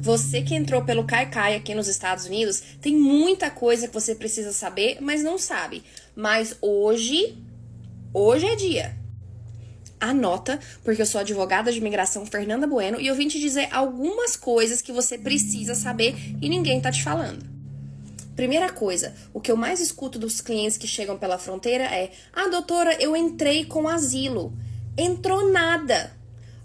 Você que entrou pelo Caicai aqui nos Estados Unidos, tem muita coisa que você precisa saber, mas não sabe. Mas hoje é dia. Anota, porque eu sou advogada de imigração Fernanda Bueno e eu vim te dizer algumas coisas que você precisa saber e ninguém tá te falando. Primeira coisa, o que eu mais escuto dos clientes que chegam pela fronteira é: ah, doutora, eu entrei com asilo. Entrou nada.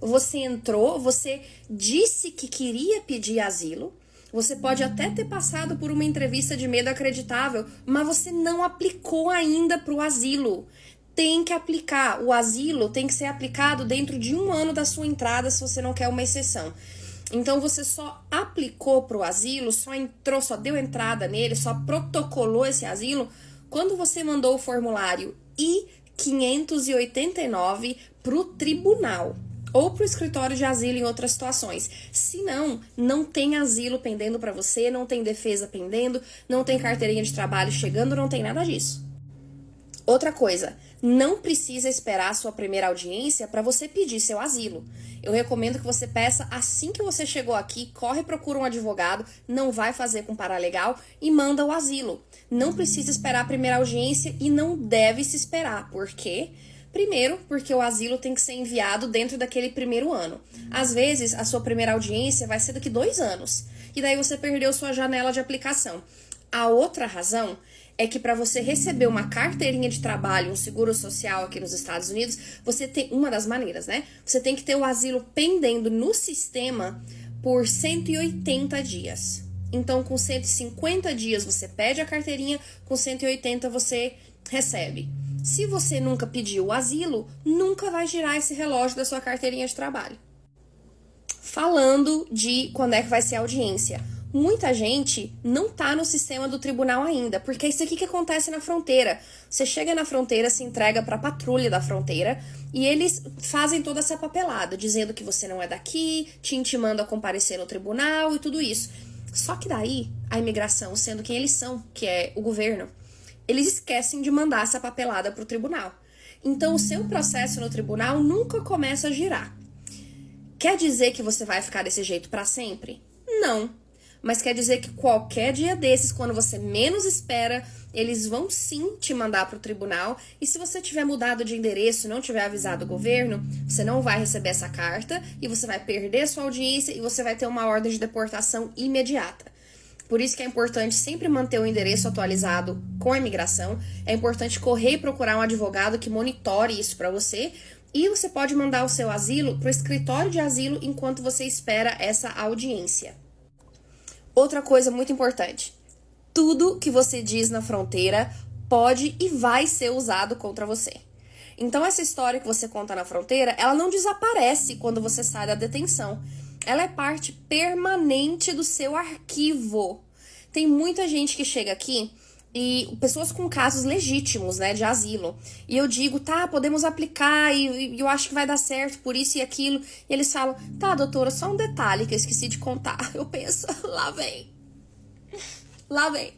Você entrou, você disse que queria pedir asilo, você pode até ter passado por uma entrevista de medo acreditável, mas você não aplicou ainda para o asilo. Tem que aplicar. O asilo tem que ser aplicado dentro de 1 ano da sua entrada, se você não quer uma exceção. Então você só aplicou para o asilo, só entrou, só deu entrada nele, só protocolou esse asilo quando você mandou o formulário I-589 para o tribunal ou para o escritório de asilo em outras situações. Se não, não tem asilo pendendo para você, não tem defesa pendendo, não tem carteirinha de trabalho chegando, não tem nada disso. Outra coisa, não precisa esperar a sua primeira audiência para você pedir seu asilo. Eu recomendo que você peça assim que você chegou aqui, corre e procura um advogado, não vai fazer com paralegal e manda o asilo. Não precisa esperar a primeira audiência e não deve se esperar. Por quê? Primeiro, porque o asilo tem que ser enviado dentro daquele primeiro ano. Às vezes, a sua primeira audiência vai ser daqui 2 anos. E daí você perdeu sua janela de aplicação. A outra razão é que para você receber uma carteirinha de trabalho, um seguro social aqui nos Estados Unidos, você tem uma das maneiras, né? Você tem que ter o asilo pendendo no sistema por 180 dias. Então, com 150 dias você pede a carteirinha, com 180 você recebe. Se você nunca pediu o asilo, nunca vai girar esse relógio da sua carteirinha de trabalho. Falando de quando é que vai ser a audiência. Muita gente não tá no sistema do tribunal ainda, porque é isso aqui que acontece na fronteira. Você chega na fronteira, se entrega pra patrulha da fronteira e eles fazem toda essa papelada, dizendo que você não é daqui, te intimando a comparecer no tribunal e tudo isso. Só que daí, a imigração, sendo quem eles são, que é o governo, eles esquecem de mandar essa papelada pro tribunal. Então, o seu processo no tribunal nunca começa a girar. Quer dizer que você vai ficar desse jeito pra sempre? Não. Mas quer dizer que qualquer dia desses, quando você menos espera, eles vão sim te mandar para o tribunal. E se você tiver mudado de endereço e não tiver avisado o governo, você não vai receber essa carta e você vai perder sua audiência e você vai ter uma ordem de deportação imediata. Por isso que é importante sempre manter o endereço atualizado com a imigração. É importante correr e procurar um advogado que monitore isso para você. E você pode mandar o seu asilo para o escritório de asilo enquanto você espera essa audiência. Outra coisa muito importante, tudo que você diz na fronteira pode e vai ser usado contra você. Então essa história que você conta na fronteira, ela não desaparece quando você sai da detenção. Ela é parte permanente do seu arquivo. Tem muita gente que chega aqui e pessoas com casos legítimos, né, de asilo. E eu digo, tá, podemos aplicar e eu acho que vai dar certo por isso e aquilo. E eles falam, tá, doutora, só um detalhe que eu esqueci de contar. Eu penso, lá vem. Lá vem.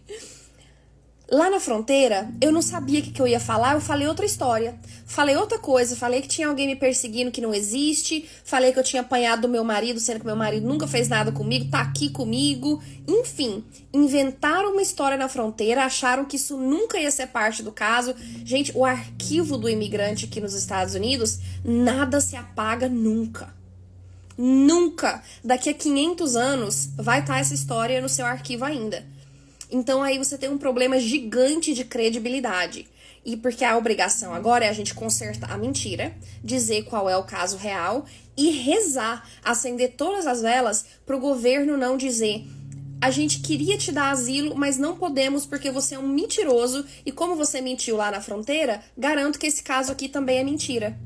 Lá na fronteira, eu não sabia o que eu ia falar, eu falei outra história. Falei outra coisa, falei que tinha alguém me perseguindo que não existe, falei que eu tinha apanhado do meu marido, sendo que meu marido nunca fez nada comigo, tá aqui comigo. Enfim, inventaram uma história na fronteira, acharam que isso nunca ia ser parte do caso. Gente, o arquivo do imigrante aqui nos Estados Unidos, nada se apaga nunca. Nunca! Daqui a 500 anos, vai estar essa história no seu arquivo ainda. Então aí você tem um problema gigante de credibilidade. E porque a obrigação agora é a gente consertar a mentira, dizer qual é o caso real e rezar, acender todas as velas para o governo não dizer: a gente queria te dar asilo, mas não podemos porque você é um mentiroso e como você mentiu lá na fronteira, garanto que esse caso aqui também é mentira.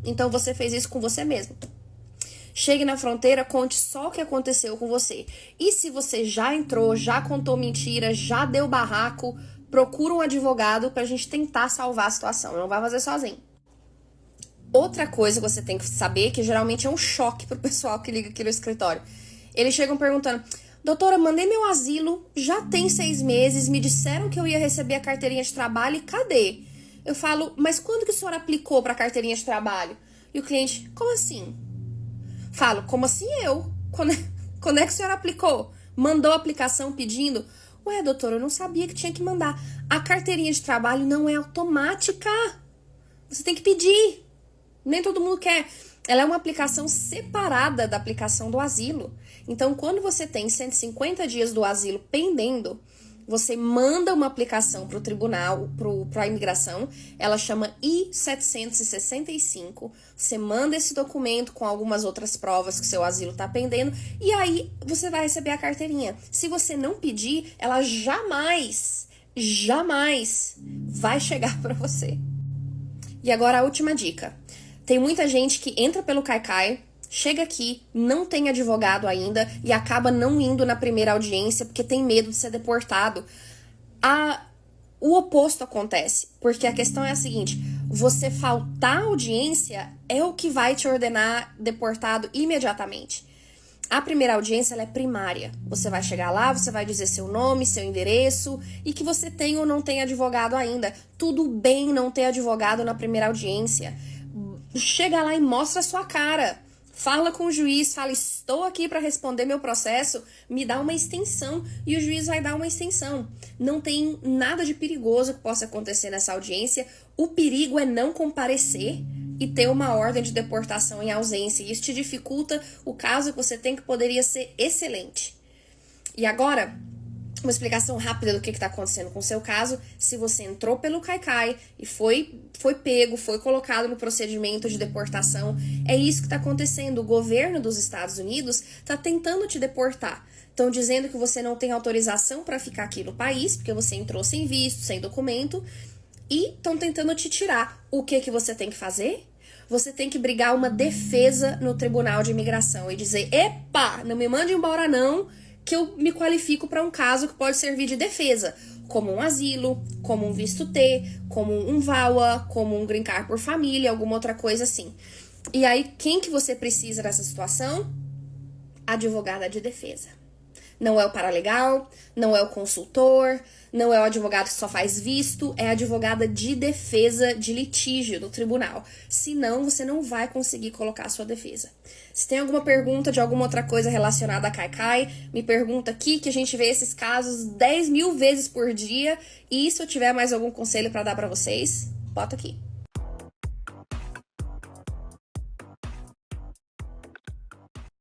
Então você fez isso com você mesmo. Chegue na fronteira, conte só o que aconteceu com você. E se você já entrou, já contou mentira, já deu barraco, procura um advogado pra gente tentar salvar a situação. Não vai fazer sozinho. Outra coisa que você tem que saber, que geralmente é um choque pro pessoal que liga aqui no escritório. Eles chegam perguntando: doutora, mandei meu asilo, já tem 6 meses, me disseram que eu ia receber a carteirinha de trabalho e cadê? Eu falo, mas quando que a senhora aplicou pra carteirinha de trabalho? E o cliente, como assim? Falo, como assim eu? Quando Quando é que a senhora aplicou? Mandou a aplicação pedindo? Ué, doutora, eu não sabia que tinha que mandar. A carteirinha de trabalho não é automática. Você tem que pedir. Nem todo mundo quer. Ela é uma aplicação separada da aplicação do asilo. Então, quando você tem 150 dias do asilo pendendo, você manda uma aplicação para o tribunal, para a imigração, ela chama I-765, você manda esse documento com algumas outras provas que seu asilo está pendendo, e aí você vai receber a carteirinha. Se você não pedir, ela jamais vai chegar para você. E agora a última dica. Tem muita gente que entra pelo Caicai, chega aqui, não tem advogado ainda e acaba não indo na primeira audiência porque tem medo de ser deportado. O oposto acontece, porque a questão é a seguinte: você faltar audiência é o que vai te ordenar deportado imediatamente. A primeira audiência ela é primária. Você vai chegar lá, você vai dizer seu nome, seu endereço e que você tem ou não tem advogado ainda. Tudo bem não ter advogado na primeira audiência. Chega lá e mostra a sua cara. Fala com o juiz, fala, estou aqui para responder meu processo, me dá uma extensão, e o juiz vai dar uma extensão. Não tem nada de perigoso que possa acontecer nessa audiência. O perigo é não comparecer e ter uma ordem de deportação em ausência. Isso te dificulta o caso que você tem, que poderia ser excelente. E agora, uma explicação rápida do que está acontecendo com o seu caso. Se você entrou pelo Caicai e foi pego, foi colocado no procedimento de deportação, é isso que está acontecendo. O governo dos Estados Unidos está tentando te deportar. Estão dizendo que você não tem autorização para ficar aqui no país, porque você entrou sem visto, sem documento, e estão tentando te tirar. O que você tem que fazer? Você tem que brigar uma defesa no Tribunal de Imigração e dizer, epa, não me mande embora não, que eu me qualifico para um caso que pode servir de defesa, como um asilo, como um visto T, como um VAWA, como um green card por família, alguma outra coisa assim. E aí, quem que você precisa nessa situação? Advogada de defesa. Não é o paralegal, não é o consultor, não é o advogado que só faz visto, é a advogada de defesa de litígio do tribunal. Senão, você não vai conseguir colocar a sua defesa. Se tem alguma pergunta de alguma outra coisa relacionada a Caicai, me pergunta aqui, que a gente vê esses casos 10.000 vezes por dia. E se eu tiver mais algum conselho para dar para vocês, bota aqui.